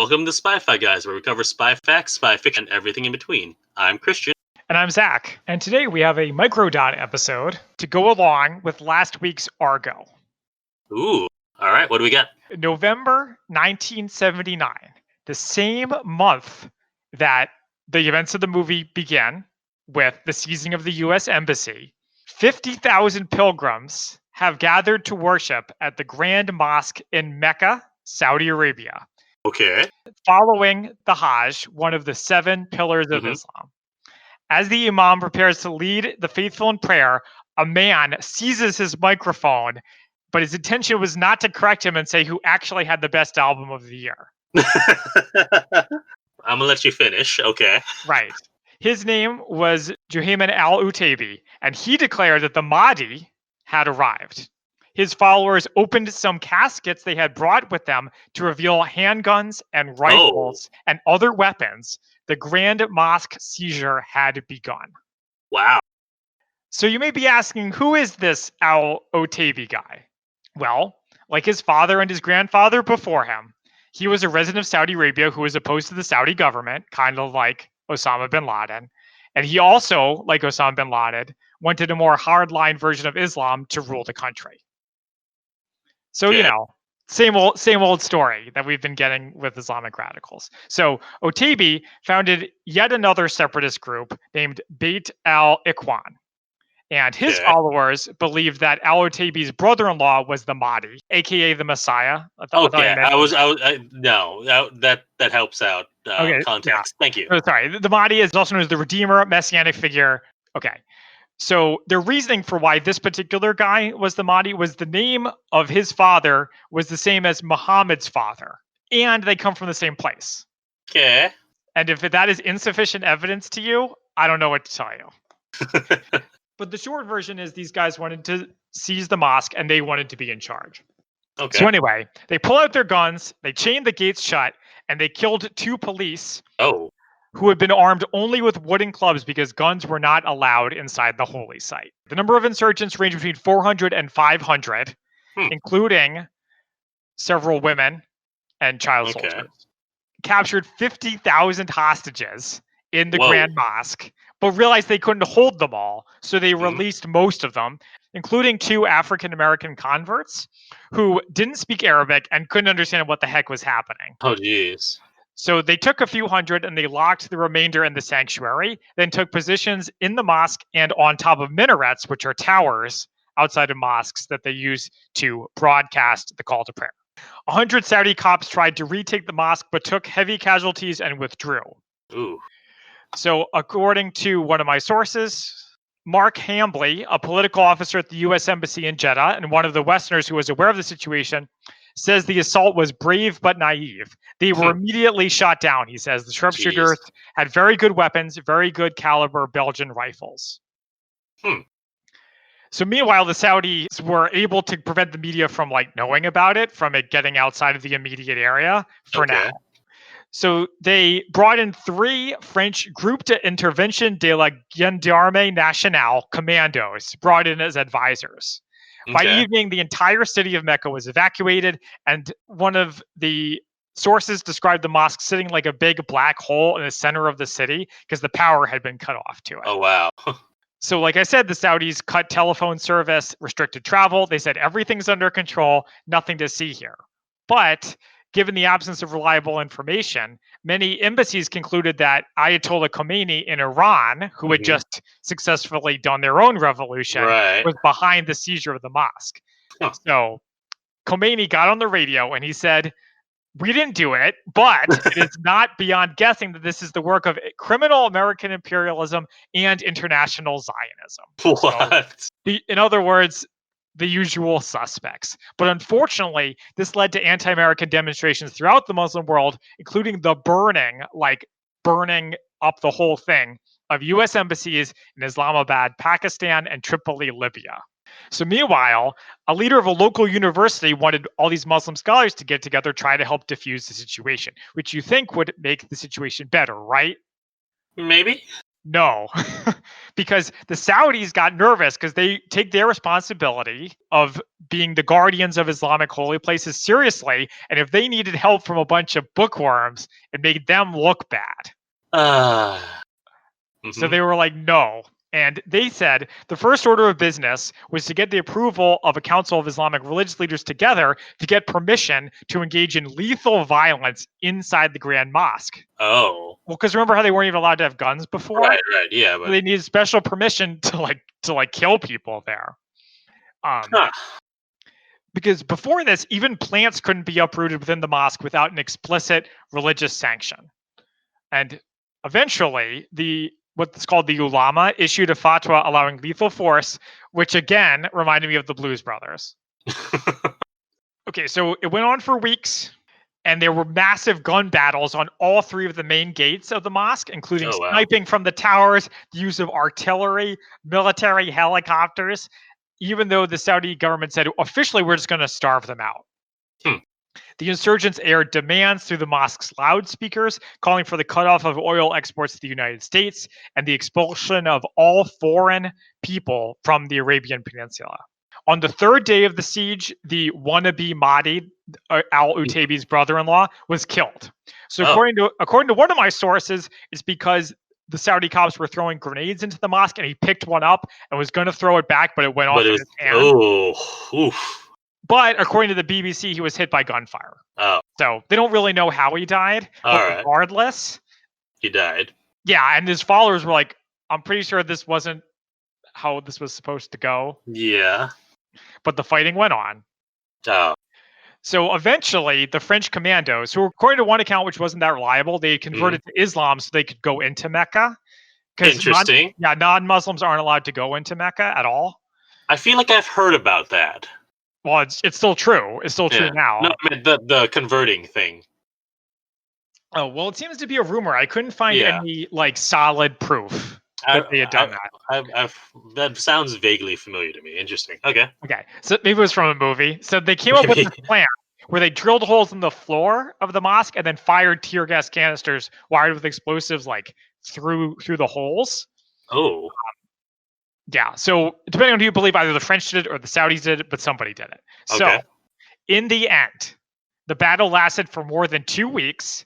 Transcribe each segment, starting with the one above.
Welcome to Spy-Fi Guys, where we cover spy facts, spy fiction, and everything in between. I'm Christian. And I'm Zach. And today we have a MICRODOT episode to go along with last week's Argo. Ooh, all right, what do we got? November 1979, the same month that the events of the movie began with the seizing of the U.S. Embassy, 50,000 pilgrims have gathered to worship at the Grand Mosque in Mecca, Saudi Arabia. Okay. Following the Hajj, one of the 7 pillars of Islam. As the Imam prepares to lead the faithful in prayer, a man seizes his microphone, but his intention was not to correct him and say who actually had the best album of the year. I'm going to let you finish. Okay. Right. His name was Juhayman al-Utaibi, and he declared that the Mahdi had arrived. His followers opened some caskets they had brought with them to reveal handguns and rifles and other weapons. The Grand Mosque seizure had begun. Wow. So you may be asking, who is this al-Otaibi guy? Well, like his father and his grandfather before him, he was a resident of Saudi Arabia who was opposed to the Saudi government, kind of like Osama bin Laden. And he also, like Osama bin Laden, wanted a more hardline version of Islam to rule the country. So, you know, same old story that we've been getting with Islamic radicals. So Otaibi founded yet another separatist group named Beit al-Ikhwan. And his followers believed that al-Otaibi's brother-in-law was the Mahdi, aka the Messiah. No, that helps out context. Yeah. Thank you. Oh, sorry, the Mahdi is also known as the Redeemer, messianic figure. Okay. So their reasoning for why this particular guy was the Mahdi was the name of his father was the same as Muhammad's father. And they come from the same place. Okay. And if that is insufficient evidence to you, I don't know what to tell you. But the short version is these guys wanted to seize the mosque and they wanted to be in charge. Okay. So anyway, they pull out their guns, they chained the gates shut, and they killed 2 police. Who had been armed only with wooden clubs because guns were not allowed inside the holy site. The number of insurgents ranged between 400 and 500, including several women and child soldiers. Captured 50,000 hostages in the Grand Mosque, but realized they couldn't hold them all, so they released most of them, including 2 African-American converts who didn't speak Arabic and couldn't understand what the heck was happening. Oh, jeez. So they took a few hundred and they locked the remainder in the sanctuary, then took positions in the mosque and on top of minarets, which are towers outside of mosques that they use to broadcast the call to prayer. 100 Saudi cops tried to retake the mosque, but took heavy casualties and withdrew. Ooh. So according to one of my sources, Mark Hambley, a political officer at the U.S. Embassy in Jeddah and one of the Westerners who was aware of the situation, says the assault was brave but naive. They were immediately shot down, he says. The sharpshooters had very good weapons, very good caliber Belgian rifles. So meanwhile, the Saudis were able to prevent the media from knowing about it, from it getting outside of the immediate area for now. So they brought in 3 French Groupe d'Intervention de la Gendarmerie Nationale commandos, brought in as advisors. By evening, the entire city of Mecca was evacuated, and one of the sources described the mosque sitting like a big black hole in the center of the city because the power had been cut off to it. Oh, wow. So like I said, the Saudis cut telephone service, restricted travel. They said everything's under control, nothing to see here. But given the absence of reliable information, many embassies concluded that Ayatollah Khomeini in Iran, who had just successfully done their own revolution, was behind the seizure of the mosque. So Khomeini got on the radio and he said, "We didn't do it, but it is not beyond guessing that this is the work of criminal American imperialism and international Zionism." What? So, in other words, the usual suspects. But unfortunately, this led to anti-American demonstrations throughout the Muslim world, including the burning up the whole thing of U.S. embassies in Islamabad, Pakistan, and Tripoli, Libya. So meanwhile, a leader of a local university wanted all these Muslim scholars to get together, try to help diffuse the situation, which you think would make the situation better, right? Maybe. No, because the Saudis got nervous because they take their responsibility of being the guardians of Islamic holy places seriously. And if they needed help from a bunch of bookworms, it made them look bad. So they were like, no. And they said the first order of business was to get the approval of a council of Islamic religious leaders together to get permission to engage in lethal violence inside the Grand Mosque. Oh. Well, because remember how they weren't even allowed to have guns before? Right, yeah. But they needed special permission to kill people there. Because before this, even plants couldn't be uprooted within the mosque without an explicit religious sanction. And eventually, what's called the ulama issued a fatwa allowing lethal force, which again reminded me of the Blues Brothers. Okay, so it went on for weeks, and there were massive gun battles on all three of the main gates of the mosque, including sniping from the towers, the use of artillery, military helicopters, even though the Saudi government said, officially, we're just going to starve them out. The insurgents aired demands through the mosque's loudspeakers, calling for the cutoff of oil exports to the United States and the expulsion of all foreign people from the Arabian Peninsula. On the third day of the siege, the wannabe Mahdi, al-Utaybi's brother-in-law, was killed. So according to one of my sources, it's because the Saudi cops were throwing grenades into the mosque, and he picked one up and was going to throw it back, but it went off in his hand. But according to the BBC, he was hit by gunfire. So they don't really know how he died. But regardless, he died. Yeah, and his followers were like, I'm pretty sure this wasn't how this was supposed to go. Yeah. But the fighting went on. So eventually, the French commandos, who according to one account, which wasn't that reliable, they converted to Islam so they could go into Mecca. Interesting. Non-Muslims aren't allowed to go into Mecca at all. I feel like I've heard about that. Well, it's still true. It's still true now. No, I mean the converting thing. Oh, well, it seems to be a rumor. I couldn't find any solid proof that they had done that. That sounds vaguely familiar to me. Interesting. Okay. So maybe it was from a movie. So they came up with this plan where they drilled holes in the floor of the mosque and then fired tear gas canisters wired with explosives through the holes. Oh. Yeah, so depending on who you believe, either the French did it or the Saudis did it, but somebody did it. So, in the end, the battle lasted for more than 2 weeks.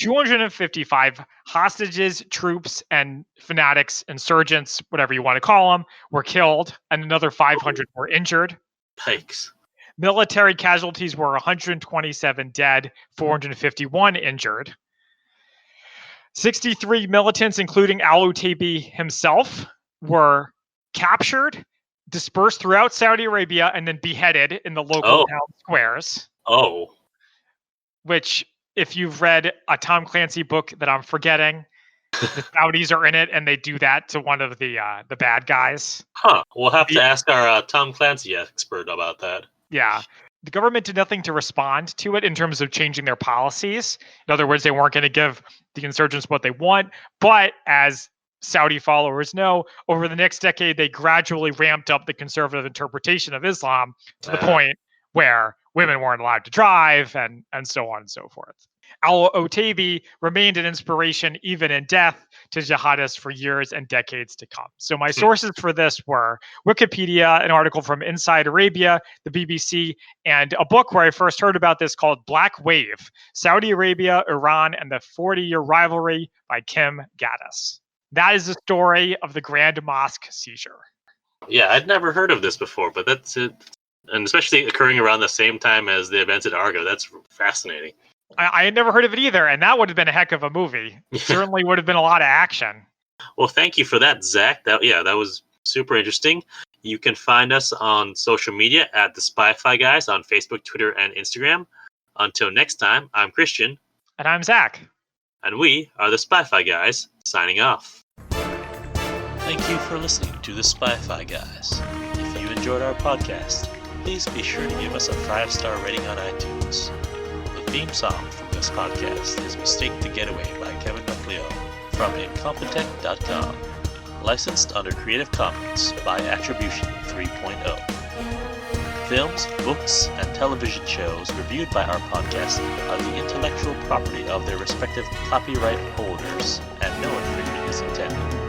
255 hostages, troops, and fanatics, insurgents, whatever you want to call them, were killed, and another 500 were injured. Pikes. Military casualties were 127 dead, 451 injured. 63 militants, including al-Utaybi himself, were captured, dispersed throughout Saudi Arabia, and then beheaded in the local town squares. Which, if you've read a Tom Clancy book that I'm forgetting, the Saudis are in it, and they do that to one of the bad guys. We'll have to ask our Tom Clancy expert about that. Yeah. The government did nothing to respond to it in terms of changing their policies. In other words, they weren't going to give the insurgents what they want. But as Saudi followers know, over the next decade, they gradually ramped up the conservative interpretation of Islam to the point where women weren't allowed to drive and so on and so forth. Al-Utaybi remained an inspiration even in death to jihadists for years and decades to come. So my sources for this were Wikipedia, an article from Inside Arabia, the BBC, and a book where I first heard about this called Black Wave, Saudi Arabia, Iran, and the 40-Year Rivalry by Kim Gaddis. That is the story of the Grand Mosque seizure. Yeah, I'd never heard of this before, but that's it. And especially occurring around the same time as the events at Argo. That's fascinating. I had never heard of it either, and that would have been a heck of a movie. Certainly would have been a lot of action. Well, thank you for that, Zach. That was super interesting. You can find us on social media at the Spy-Fi Guys on Facebook, Twitter, and Instagram. Until next time, I'm Christian. And I'm Zach. And we are the Spy-Fi Guys, signing off. Thank you for listening to the Spy-Fi Guys. If you enjoyed our podcast, please be sure to give us a 5-star rating on iTunes. The theme song from this podcast is Mistake the Getaway by Kevin MacLeod from Incompetech.com. Licensed under Creative Commons by Attribution 3.0. Films, books, and television shows reviewed by our podcast are the intellectual property of their respective copyright holders, and no infringement is is intended.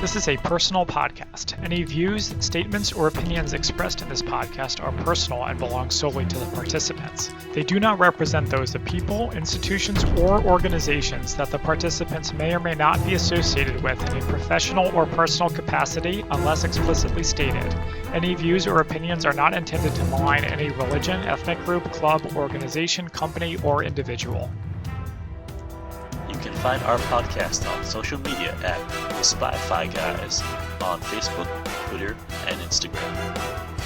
This is a personal podcast. Any views, statements, or opinions expressed in this podcast are personal and belong solely to the participants. They do not represent those of people, institutions, or organizations that the participants may or may not be associated with in a professional or personal capacity unless explicitly stated. Any views or opinions are not intended to malign any religion, ethnic group, club, organization, company, or individual. You can find our podcast on social media at The Spy Guys on Facebook, Twitter, and Instagram.